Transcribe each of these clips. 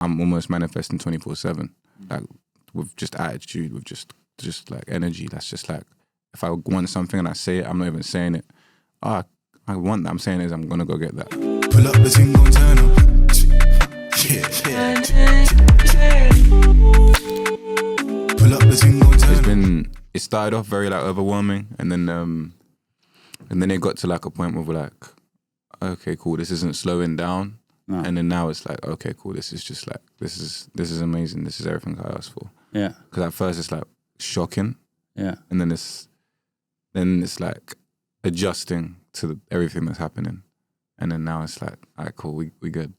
I'm almost manifesting 24/7, like with just attitude, with just like energy. That's just like, if I want something and I say it, I'm not even saying it. Oh, I want that. I'm saying is I'm gonna go get that. Pull up the thing, gon' turn up. Pull up the thing, gon' turn up. It started off very like overwhelming, and then it got to like a point where we're like, okay, cool, this isn't slowing down. No. And then now it's like, okay, cool, this is just like, this is amazing. This is everything I asked for. Yeah. Because at first it's like shocking. Yeah. And then it's like adjusting to everything that's happening. And then now it's like, all right, cool, we good.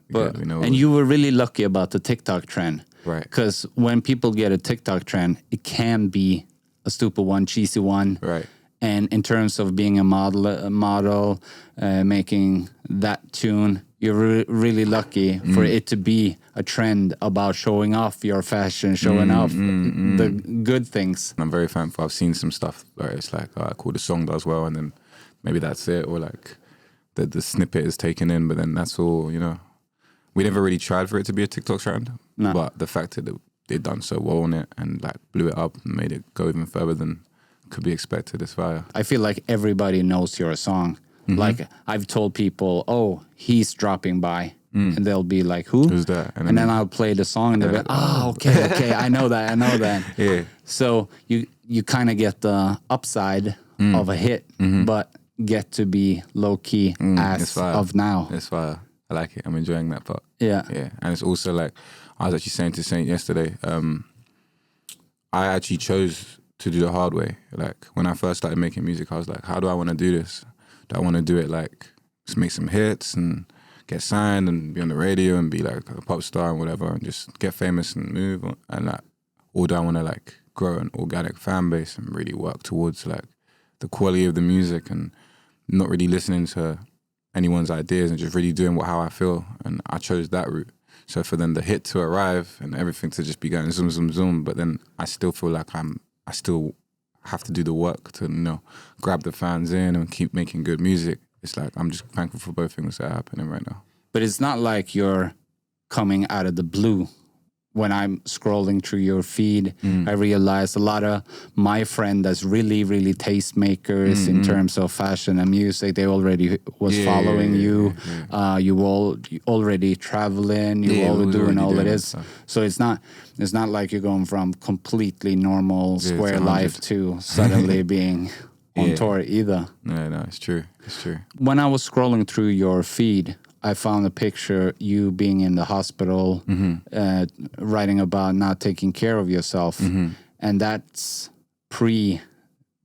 We know. And you were really lucky about the TikTok trend. Right. Because when people get a TikTok trend, it can be a stupid one, cheesy one. Right. And in terms of being a model, making that tune, you're really lucky for it to be a trend about showing off your fashion, showing off the good things. I'm very thankful. I've seen some stuff where it's like, all right, cool, the song does well, and then maybe that's it, or like the snippet is taken in, but then that's all, you know. We never really tried for it to be a TikTok trend, but the fact that they'd done so well on it and like blew it up and made it go even further than could be expected is fire. I feel like everybody knows your song. Like I've told people, oh, he's dropping by. And they'll be like, who? Who's that? And then I'll play the song and they'll be like, oh, okay, I know that. Yeah. So you kind of get the upside of a hit, but get to be low-key as of now. It's fire. I like it. I'm enjoying that part. Yeah. Yeah. And it's also like, I was actually saying to SAINt yesterday, I actually chose to do the hard way. Like when I first started making music, I was like, how do I want to do this? Do I want to do it like, just make some hits and get signed and be on the radio and be like a pop star and whatever and just get famous and move on? And like, or do I want to like grow an organic fan base and really work towards like the quality of the music and not really listening to anyone's ideas and just really doing how I feel? And I chose that route. So for then the hit to arrive and everything to just be going zoom, zoom, zoom, but then I still feel like I still have to do the work to, you know, grab the fans in and keep making good music. It's like, I'm just thankful for both things that are happening right now. But it's not like you're coming out of the blue. When I'm scrolling through your feed, I realize a lot of my friends that's really, really tastemakers in terms of fashion and music, they already was following you. You already traveling, you all doing all of this. So it's not like you're going from completely normal square life to suddenly being on tour either. No, it's true. It's true. When I was scrolling through your feed, I found a picture you being in the hospital, writing about not taking care of yourself, and that's pre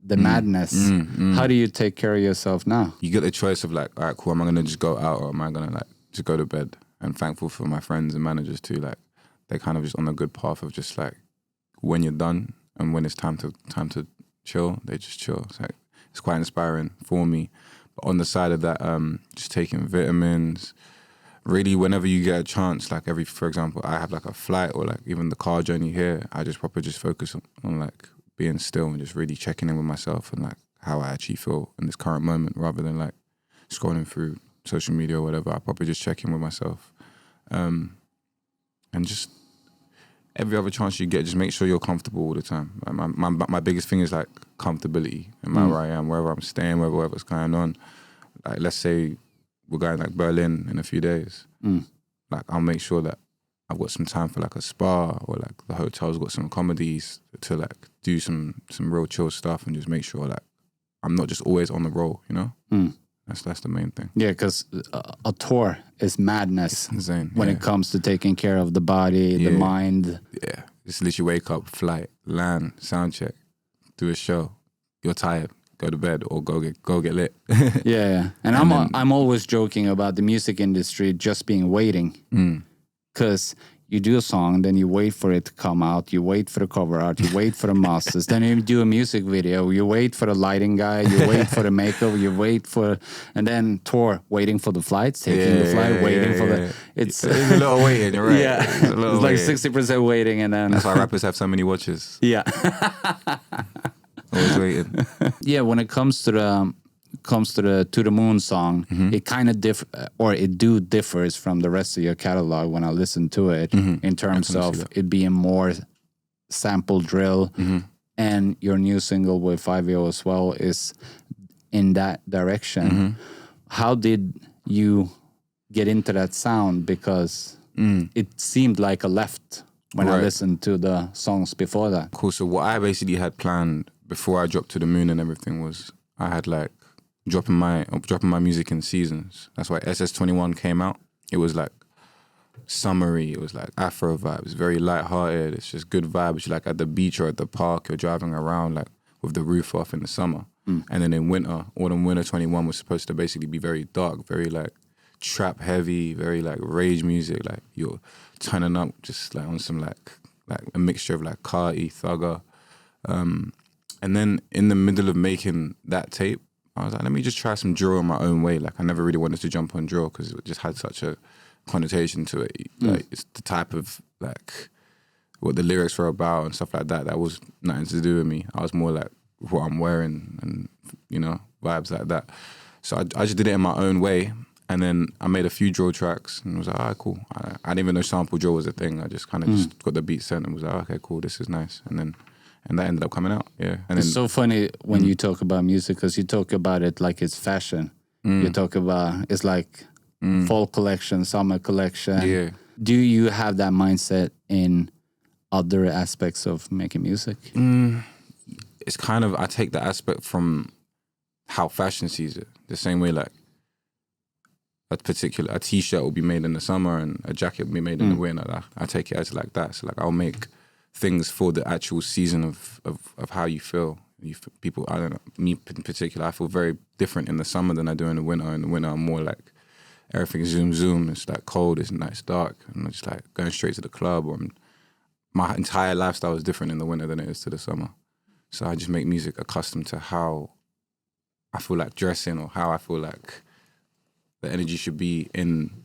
the madness. How do you take care of yourself now? You get the choice of like, all right, cool, am I gonna just go out or am I gonna like just go to bed? And thankful for my friends and managers too. Like they're kind of just on a good path of just like when you're done and when it's time to chill, they just chill. It's like it's quite inspiring for me. But on the side of that, just taking vitamins, really whenever you get a chance, like for example, I have like a flight or like even the car journey here, I just proper just focus on like being still and just really checking in with myself and like how I actually feel in this current moment rather than like scrolling through social media or whatever. I probably just check in with myself. And just every other chance you get, just make sure you're comfortable all the time. Like my biggest thing is like comfortability. Where I am, wherever I'm staying, whatever's going on. Like let's say we're going like Berlin in a few days. Like I'll make sure that I've got some time for like a spa or like the hotel's got some comedies to like do some real chill stuff and just make sure that I'm not just always on the roll, you know? That's the main thing. Yeah, because a tour is madness. It's insane. When it comes to taking care of the body, the mind. Yeah, just literally wake up, flight, land, sound check, do a show. You're tired, go to bed or go get lit. Yeah. And I'm always joking about the music industry just being waiting. Because you do a song, then you wait for it to come out, you wait for the cover art, you wait for the masters, then you do a music video, you wait for the lighting guy, you wait for the makeup, you wait for, and then tour, waiting for the flights, taking the flight, waiting for the... It's a lot of waiting, you're right. Yeah, it's like 60% waiting and then... That's why rappers have so many watches. Yeah. Always waiting. Yeah, when it comes to the comes to the Moon song, it kind of differs from the rest of your catalog when I listen to it in terms of it being more sample drill, and your new single with Fivio as well is in that direction. How did you get into that sound? Because it seemed like a left when I listened to the songs before that. Cool. So what I basically had planned before I dropped to the moon and everything was I had like dropping my music in seasons. That's why SS21 came out. It was like summery. It was like Afro vibes, very light-hearted. It's just good vibes. You're like at the beach or at the park. You're driving around like with the roof off in the summer. And then in winter, autumn-winter 21 was supposed to basically be very dark, very like trap heavy, very like rage music. Like you're turning up just like on some like a mixture of like Carti, Thugger. And then in the middle of making that tape, I was like, let me just try some drill in my own way. Like I never really wanted to jump on drill because it just had such a connotation to it. Like it's the type of like what the lyrics were about and stuff like that. That was nothing to do with me. I was more like what I'm wearing and, you know, vibes like that. So I just did it in my own way. And then I made a few drill tracks and was like, all right, cool. I didn't even know sample drill was a thing. I just kind of just got the beat sent and was like, okay, cool, this is nice. And that ended up coming out, yeah. And it's so funny when you talk about music because you talk about it like it's fashion. You talk about it's like fall collection, summer collection. Yeah. Do you have that mindset in other aspects of making music? It's kind of, I take the aspect from how fashion sees it. The same way like a t-shirt will be made in the summer and a jacket will be made in the winter. I take it as like that. So like I'll make things for the actual season of how you feel. People, I don't know, me in particular, I feel very different in the summer than I do in the winter. In the winter, I'm more like, everything zoom. It's like cold, it's nice, dark. I'm just like going straight to the club. My entire lifestyle is different in the winter than it is to the summer. So I just make music accustomed to how I feel like dressing or how I feel like the energy should be in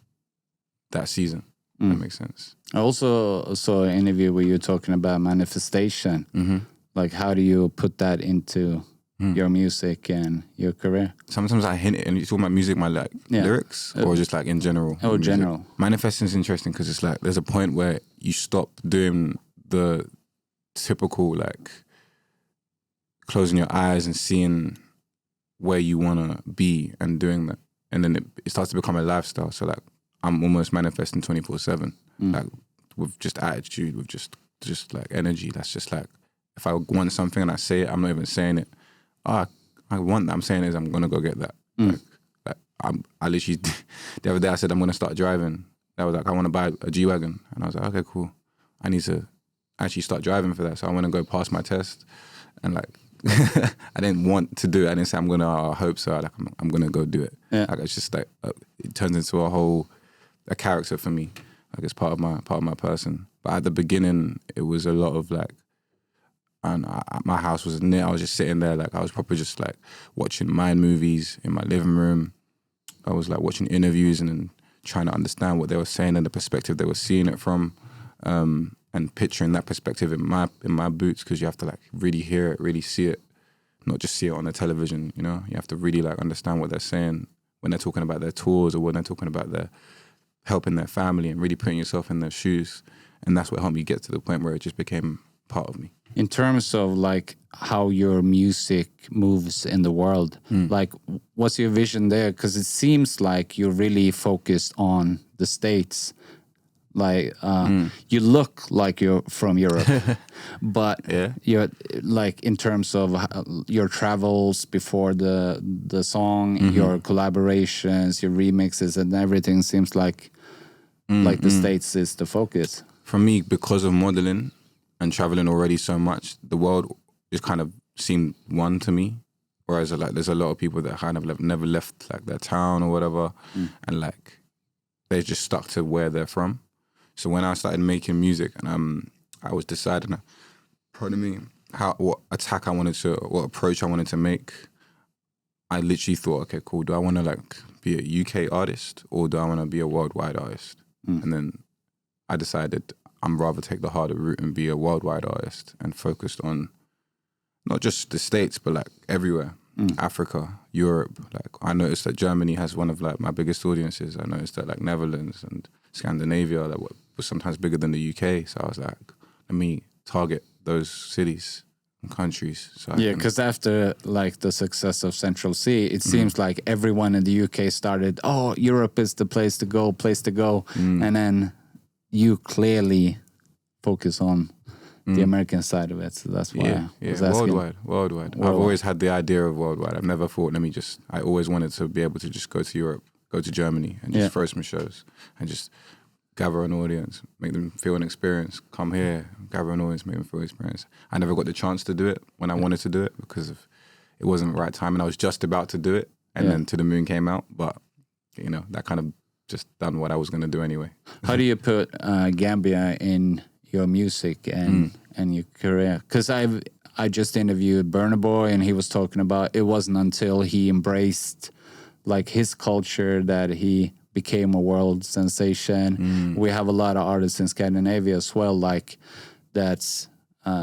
that season. That makes sense. I also saw an interview where you were talking about manifestation. Like, how do you put that into your music and your career? Sometimes I hint it, and you talk about music, my like lyrics, or just like in general. Oh, general. Manifesting is interesting because it's like there's a point where you stop doing the typical like closing your eyes and seeing where you want to be and doing that, and then it starts to become a lifestyle. So like I'm almost manifesting 24/7, like with just attitude, with just like energy. That's just like if I want something and I say it, I'm not even saying it. Oh, I want that. I'm saying is I'm gonna go get that. Like I literally the other day I said I'm gonna start driving. That was like I want to buy a G-Wagon, and I was like, okay, cool. I need to actually start driving for that. So I want to go pass my test, and like I didn't want to do it. I didn't say I'm gonna. I hope so. Like I'm gonna go do it. Yeah. Like it's just like it turns into a character for me. Like it's part of my person. But at the beginning, it was a lot of like. And my house was near. I was just sitting there, like I was probably just like watching Mind movies in my living room. I was like watching interviews and then trying to understand what they were saying and the perspective they were seeing it from, and picturing that perspective in my boots, because you have to like really hear it, really see it, not just see it on the television. You know, you have to really like understand what they're saying when they're talking about their tours or when they're talking about their helping their family and really putting yourself in their shoes. And that's what helped me get to the point where it just became part of me. In terms of like how your music moves in the world, like what's your vision there? Because it seems like you're really focused on the States. Like you look like you're from Europe, but you're like in terms of your travels before the song, your collaborations, your remixes, and everything seems like the States is the focus. For me, because of modeling and traveling already so much, the world just kind of seemed one to me. Whereas like there's a lot of people that kind of never left like their town or whatever, and like they just stuck to where they're from. So when I started making music and I was deciding, pardon me, what approach I wanted to make, I literally thought, okay, cool. Do I want to like be a UK artist or do I want to be a worldwide artist? And then I decided I'm rather take the harder route and be a worldwide artist and focused on not just the States, but like everywhere. Africa, Europe. Like I noticed that Germany has one of like my biggest audiences. I noticed that like Netherlands and Scandinavia that was sometimes bigger than the UK. So I was like, let me target those cities and countries. So because after like the success of Central C, it seems like everyone in the UK started, oh, Europe is the place to go. And then you clearly focus on the American side of it. So that's why I was asking. Worldwide. I've always had the idea of worldwide. I've never thought, I always wanted to be able to just go to Europe, go to Germany and just throw some shows and just gather an audience, make them feel an experience, come here, gather an audience, make them feel an experience. I never got the chance to do it when I wanted to do it because it wasn't the right time and I was just about to do it and then To the Moon came out. But, you know, that kind of just done what I was going to do anyway. How do you put Gambia in your music and your career? Because I just interviewed Burna Boy and he was talking about it wasn't until he embraced like his culture that he became a world sensation. We have a lot of artists in Scandinavia as well, like that's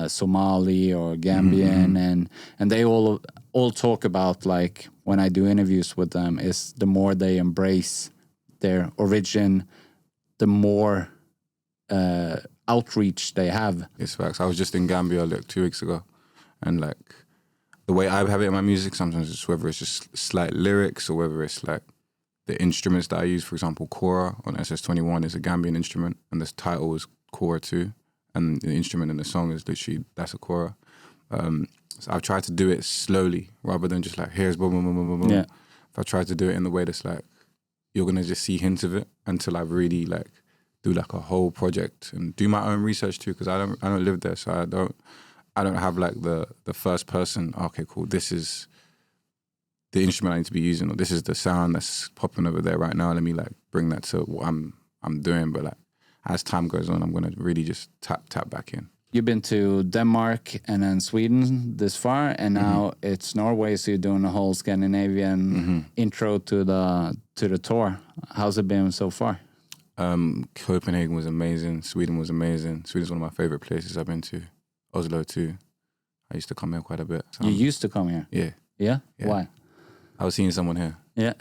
Somali or Gambian, and they all talk about, like when I do interviews with them, is the more they embrace their origin, the more outreach they have. It's facts. I was just in Gambia like 2 weeks ago, and like the way I have it in my music, sometimes it's whether it's just slight lyrics or whether it's like the instruments that I use. For example, Kora on SS21 is a Gambian instrument, and the title is Kora 2, and the instrument in the song is literally, that's a Kora. So I've tried to do it slowly rather than just like, here's boom, boom, boom, boom, boom. Yeah. I've tried to do it in the way that's like, you're going to just see hints of it until I really like do like a whole project and do my own research too, because I don't live there, so I don't have like the first person, okay, cool, this is the instrument I need to be using, or this is the sound that's popping over there right now, let me like bring that to what I'm doing. But like as time goes on, I'm going to really just tap back in. You've been to Denmark and then Sweden this far, and now it's Norway, so you're doing a whole Scandinavian intro to the tour. How's it been so far? Copenhagen was amazing. Sweden was amazing. Sweden's one of my favorite places I've been to. Oslo too. I used to come here quite a bit. So you used to come here? Yeah. Yeah? Yeah. Why? I was seeing someone here. Yeah.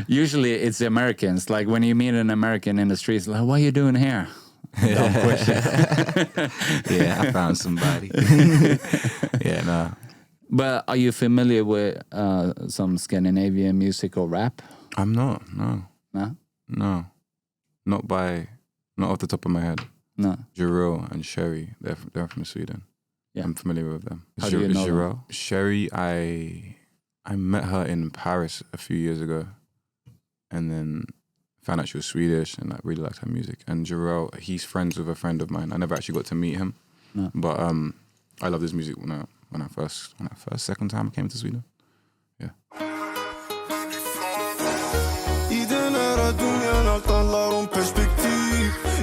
Usually it's the Americans. Like when you meet an American in the streets, like, what are you doing here? Dumb question. Yeah, I found somebody. Yeah, no. But are you familiar with some Scandinavian music or rap? I'm not, no. No? No. Not off the top of my head. No. Jnr and Sherry, they're from Sweden. Yeah. I'm familiar with them. How do you know them? Sherry, I met her in Paris a few years ago, and then found out she was Swedish, and I really liked her music. And Jnr, he's friends with a friend of mine. I never actually got to meet him, but I loved his music when I first second time I came to Sweden. Yeah.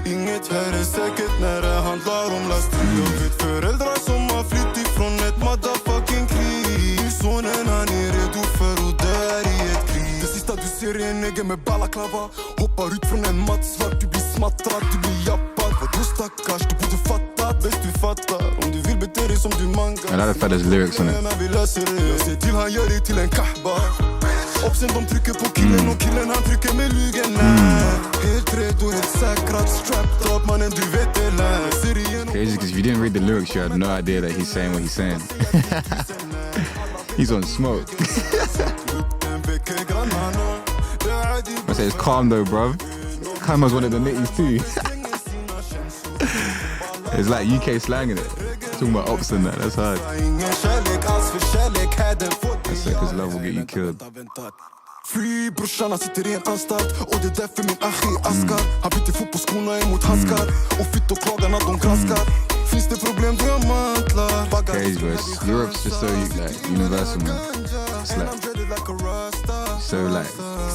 Inget här är säkert när det handlar om lastbil. Jag vet föräldrar som har flytt ifrån ett motherfucking krig. Sonen han är redo för att dö i ett krig. Det sista du ser är en nigga med balaklava. Hoppar ut från en mattsvart, du blir smattrad, du blir jappad. Vadå stackars, du borde fatta, bäst du fattar. Om du vill bete dig som du mangar. I love Fedder's lyrics on it. Jag ser till han gör dig till en kahba. Obsen de trycker på killen och killen han trycker med lugen. Helt redo, helt säkrat, strapped up, mannen du vet det lär. Crazy, because if you didn't read the lyrics, you had no idea that he's saying what he's saying. He's on smoke. I say it's calm though, bruv. Calm was one of the nitties too. It's like UK slang in it. Talking about ops and that, that's hard. That's sick, cause love will get you killed. Free brorsan, han sitter i en anstalt. Och det är därför min achi askar. Han byter fotbollsskorna emot handskar. Och fittoklagarna de granskar. Finns det problem då jag mantlar. Crazy, bro. Europe's just so like universal, man. It's like so like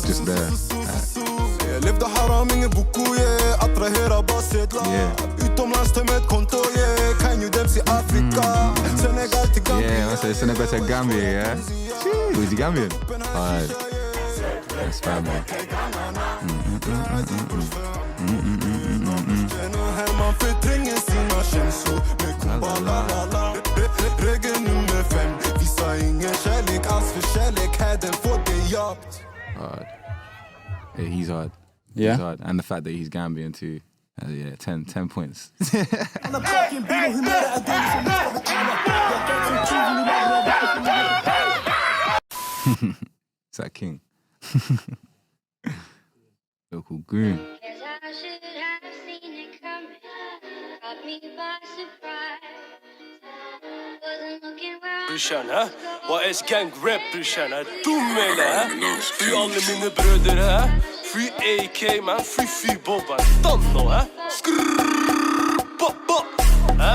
just there. Jag levde haram, ingen boko, attrahera bara sedlar. Utomlands till med konto, kan ju dems i Afrika. Senegal till Gambia. Yeah, I say Senegal till Gambia, yeah. Who's the Gambian? Alright. That's fine, man. Yeah, he's hard. Yeah? He's hard. And the fact that he's Gambian too. Yeah, 10 points. Is that King? Local goon. Brorsan, hæ? Hva er gang rap, brorsan? Er dum, eller, hæ? Fy alle mine brødre, hæ? Fy AK, man. Fy Bobba. Stand nå, hæ? Skrrrr, Bobba. Hæ?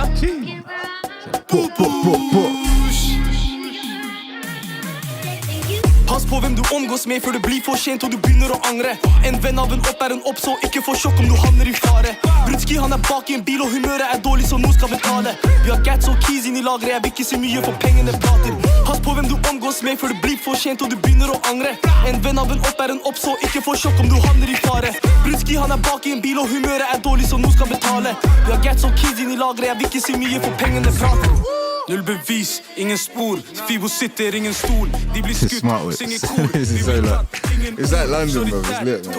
Pass på hvem du omgås med før det blir for sent og du begynner å angre. En venn av en opp er en opp, så ikke få sjokk om du havner i fare. Brudski han er bak i en bil og humøret er dårlig, så nå skal betale. Vi har gats og keys inn i lagret, jeg vil ikke si mye for pengene prater. Pass på hvem du omgås med før det blir for sent og du begynner å angre. En venn av en opp er en opp, så ikke få sjokk om du havner i fare. Brudski han er bak i en bil og humøret er dårlig, så nå skal betale. Vi har gats og keys inn i lagret, jeg vil ikke si mye for pengene prater. Null bevis, ingen spor. Fivio sitter, ingen stol. De blir skutt, synger kor. It's like London, bro. It's lit, man.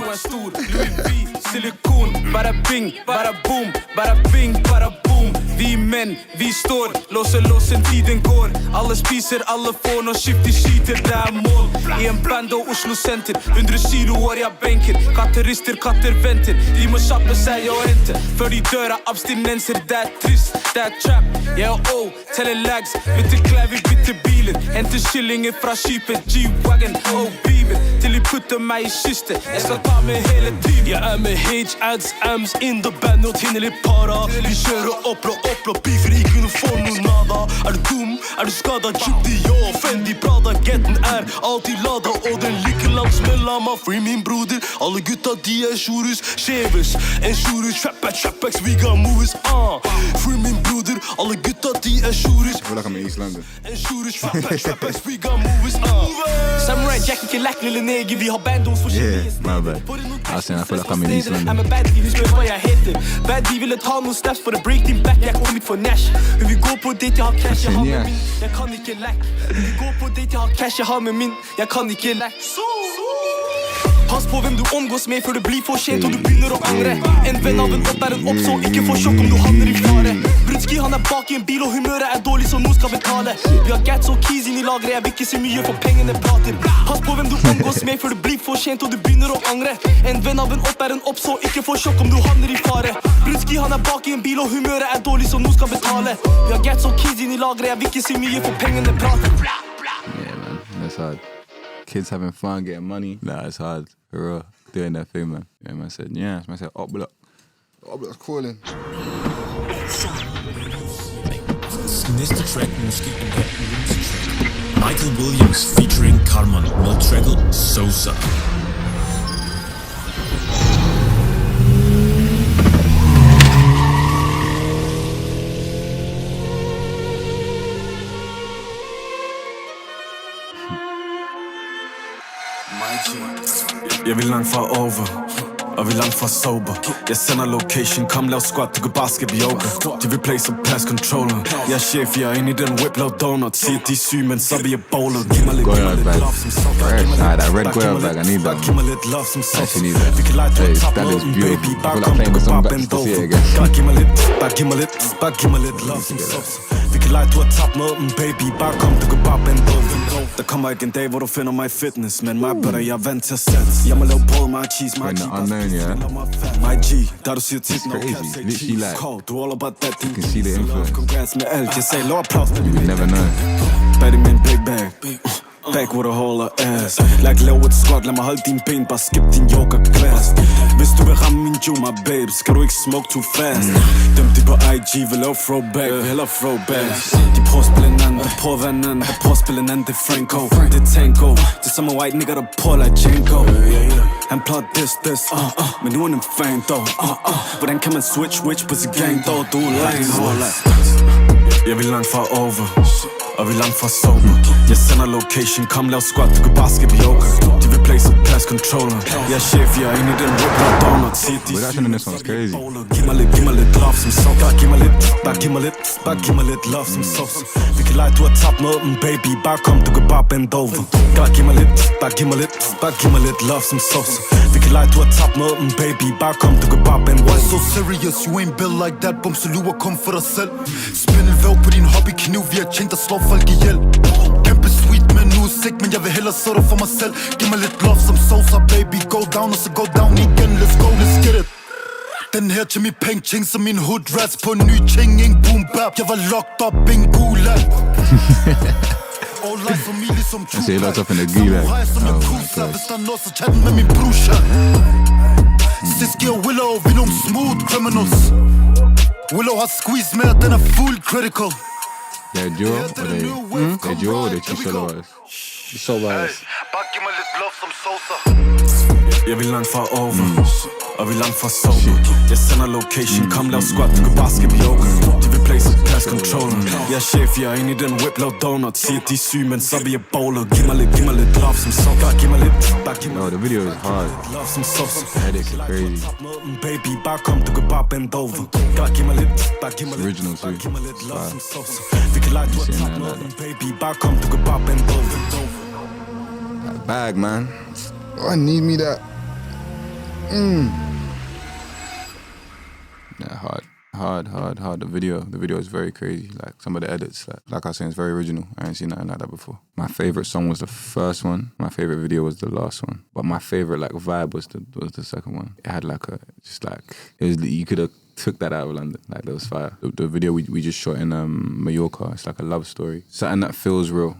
Louis V, silikon. Bara bing, bara boom. Bara bing, bara boom. Vi menn, vi står. Låsen, tiden går. Alle spiser, alle får. Når Shifty skyter, det er mål. I en band og Oslo senter. 100 kilo år jeg benker. Katterister, katter venter. De må kjappe seg og hente. Før de dør av abstinenser. Det er trist, det er trap. Jeg og teller lags. Bytter klær, vi bytter bilen. Henter skillinger fra skipet. G-Wagon og bilen. Til de putter meg i kiste. Jeg skal ta med hele tiden. Jeg er med H, ads, Ams in the band og tinner litt para. Vi kjører opp og beefer, ikke noe for noe nada. Er du dum? Er du skadet? Shifty, yo, Fendi, Prada. Getten er alltid lada, og den ligger langs med lama. Free min broder, alle gutta de er shorus. Skjeves, en shorus, trap-backs, we got moves. Free min broder, alle gutta de er shorus. I feel like I'm in East London. En shorus, trap-backs, we got moves. Samurai Jack, ikke lekk, lille neger, vi har bandos for Yeah, my bad. I feel like I'm in East London. I'm a bad D, husk med hva jeg heter. Bad D ville ta noen snaps for å break din back. Jeg kom hit for Nash. Hun vil gå på date, jeg har cash, jeg har med min. Jeg kan ikke lekk. Hun vil gå på date, jeg har cash, jeg har med min. Jeg kan ikke lekk. Pass på hvem du omgås med før det blir for sent og du begynner å angre. En venn av en opp er en opp, så ikke få sjokk om du havner i fare. Brudski han er bak i en bil og humøret er dårlig, så nå skal betale. Vi har gats og keys inn i lagret, jeg vil ikke si mye for pengene prater. Pass på hvem du omgås med før det blir for sent og du begynner å angre. En venn av en opp er en opp, så ikke få sjokk om du havner i fare. Brudski han er bak i en bil og humøret er dårlig, så nå skal betale. Vi har gats og keys inn i lagret, jeg vil ikke si mye for pengene prater. Yeah, man, that's hard. Kids having fun, getting money. Nah, it's hard. For real. Doing that thing, man. Yeah, man said, yeah. Man said, oh, block. Oh, block's calling. Næste track, Michael Williams featuring Carmon, med tracket Sosa. Jeg vil langt fra over, og vi langt fra sober. Jeg sender location, kom lav squat, du kan bare skabe yoga. De vil play som pass controller. Jeg er chef, jeg er inde i den whip, lav donut. Siger de er syg, men så vil jeg bowler. Giv mig lidt love som sokker. That red Goya bag, I need that. Giv mig lidt love som sokker. Need that. Vi kan lege til at tappe That is noget, beautiful. baby. I Bare feel kom, like du playing kan with some bare guts bende to see it over. again. Bare giv mig lidt, bare giv mig lidt, bare giv mig lidt love som sokker. Vi kan lege, du har tabt noget, baby. Bare kom, du kan bare bende over. Der kommer ikke en dag, hvor du finder mig i fitness. Men mig bøtter, jeg er vant til at sense. Jeg må lave brød, my cheese, my cheese. Unknown, yeah. My G, der du siger tit, It's crazy. Literally like, du all about that. you can see the influence. Congrats med alt, jeg sagde lov applaus. You would never know. Bag med en big bag. Back with a hole of ass. Like low with squat, lad mig holde din ben, bare skip din yoga-glas. Hvis du vil ramme min Juma, babe, skal du ikke smoke too fast. Dem de på IG vil lave throwback, vil hellere throwback. De prøver at spille en anden, der prøver at være en anden, der prøver at spille en anden, det er Franco. Det er Tango, det er som en white nigga, der prøver like Django. Han plot this, men nu er han en fan dog. Hvordan kan man switch på sit gang dog, du er lame. Jeg vil langt fra over, og vi langt fra sober. Jeg sender location, kom lav squat, du kan bare skabe yoga. De vil play som pass controller. Jeg er chef, jeg er inde i den whip, der donut. Siger de Production in this one's crazy. Giv mig lidt love som sokker. Giv mig lidt, bare giv mig lidt love som sauce. Vi kan lege, du har tabt noget, baby. Bare kom, du kan bare bende over. Giv mig lidt, bare giv mig lidt love som sauce. Vi kan lege, du har tabt måden, baby. Bare kom, du kan bare bende Why over. so serious, you ain't built like that. Bumselua, kom for dig selv. Spindelvæv på din hobbykniv, vi har tænkt at slå folk ihjel. Kæmpe sweet, men nu sick, men jeg vil hellere så dig for mig selv. Giv mig lidt love som Sosa, baby. Go down, og så go down igen. Let's go, let's get it. Den her Jimmy Peng Ching som min hood rats på en ny ting, ingen boom bap. Jeg var locked up, ingen gulag. All life for me ligesom Jeg ser helt op in the gulag. Hvis der er noget, så tag den med min brusha. Siski og Willow, vi er nogle smooth criminals. Willow har squeeze med, den er full critical. Det er Joe, og det er Chisolos. Soloist. Bare giv mig lidt love som Sosa. Jeg vil langt fra over, og vi langt fra sober. Jeg sender location, kom lav squat, du kan bare skip yoga. De vil place et cash controller. Jeg er chef, jeg er inde i den whip, lav donut. Siger de er syge, men så er vi bowler. Giv mig lidt love som Sosa. Giv mig lidt, bare giv mig No, the video is hard. love som Sosa. That is crazy. Baby, bare kom, du kan bare bend over. Giv mig lidt, bare giv mig lidt, Original too. giv mig lidt love som Sosa. Vi kan lege, du har tabt måden, baby. Bare kom, du kan bare bend over. Bag, man. Oh, I need me that. Yeah, hard. The video is very crazy. Like some of the edits, like I was saying, it's very original. I ain't seen nothing like that before. My favorite song was the first one. My favorite video was the last one. But my favorite like vibe was the second one. It had like you could have took that out of London. Like there was fire. The video we just shot in Mallorca. It's like a love story. Something that feels real.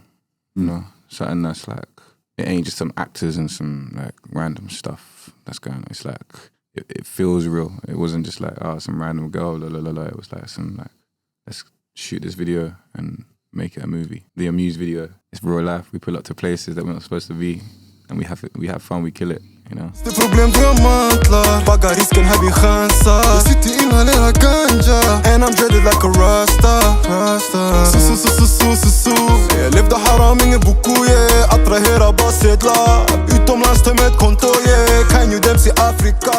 You know, something that's like. It ain't just some actors and some like random stuff that's going on. It's like it feels real. It wasn't just like some random girl. La, la, la, la. It was like some like let's shoot this video and make it a movie. The Amuse video. It's real life. We pull up to places that we're not supposed to be, and we have fun. We kill it. You know. Det problem diamantlar, baggar risken här vi chansar. Jag sitter inhalerar ganja, and I'm dreaded like a rasta. Su. Jag levde haram, ingen boko, yeah. Attrahera bara sedlar. Utomlands till med konto, yeah. Kan ju dems i Afrika.